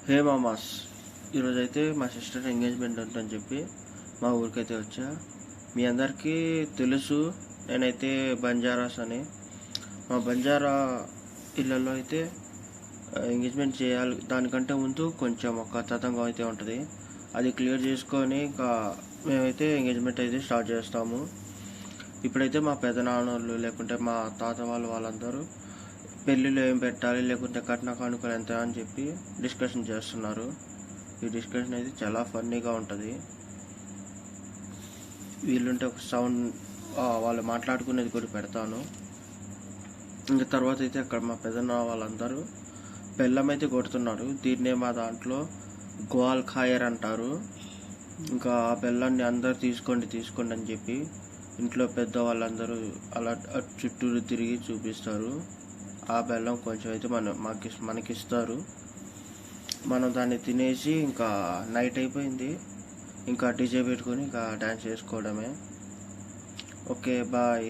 హే మామాస్, ఈరోజైతే మా sister engagement ఉందని చెప్పి మా ఊరికైతే వచ్చా. మీ అందరికీ తెలుసు, నేనైతే బంజారాస్ అని మా బంజారా ఇళ్ళల్లో అయితే ఎంగేజ్మెంట్ చేయాలి. దానికంటే ముందు కొంచెం ఒక తతంగం అయితే ఉంటుంది. అది క్లియర్ చేసుకొని ఇంకా మేమైతే ఎంగేజ్మెంట్ అయితే స్టార్ట్ చేస్తాము. ఇప్పుడైతే మా పెదనాన్నోళ్ళు లేకుంటే మా తాత వాళ్ళందరూ పెళ్ళిలో ఏం పెట్టాలి, లేకుంటే కట్న కానుకలు ఎంత అని చెప్పి డిస్కషన్ చేస్తున్నారు. ఈ డిస్కషన్ అయితే చాలా ఫన్నీగా ఉంటుంది. వీళ్ళుంటే ఒక సౌండ్ వాళ్ళు మాట్లాడుకునేది కూడా పెడతాను. ఇంకా తర్వాత అయితే అక్కడ మా పెదనాన్న వాళ్ళందరూ బెల్లం అయితే కొడుతున్నారు. దీన్నే మా దాంట్లో గోల్ ఖాయర్ అంటారు. ఇంకా ఆ బెల్లాన్ని అందరు తీసుకోండి అని చెప్పి ఇంట్లో పెద్ద వాళ్ళందరూ అలా చుట్టూరు తిరిగి చూపిస్తారు. ఆ బెల్లం కొంచెం అయితే మనకిస్తారు. మనం దాన్ని తినేసి ఇంకా నైట్ అయిపోయింది. ఇంకా డీజే పెట్టుకొని ఇంకా డ్యాన్స్ చేసుకోవడమే. Okay, bye.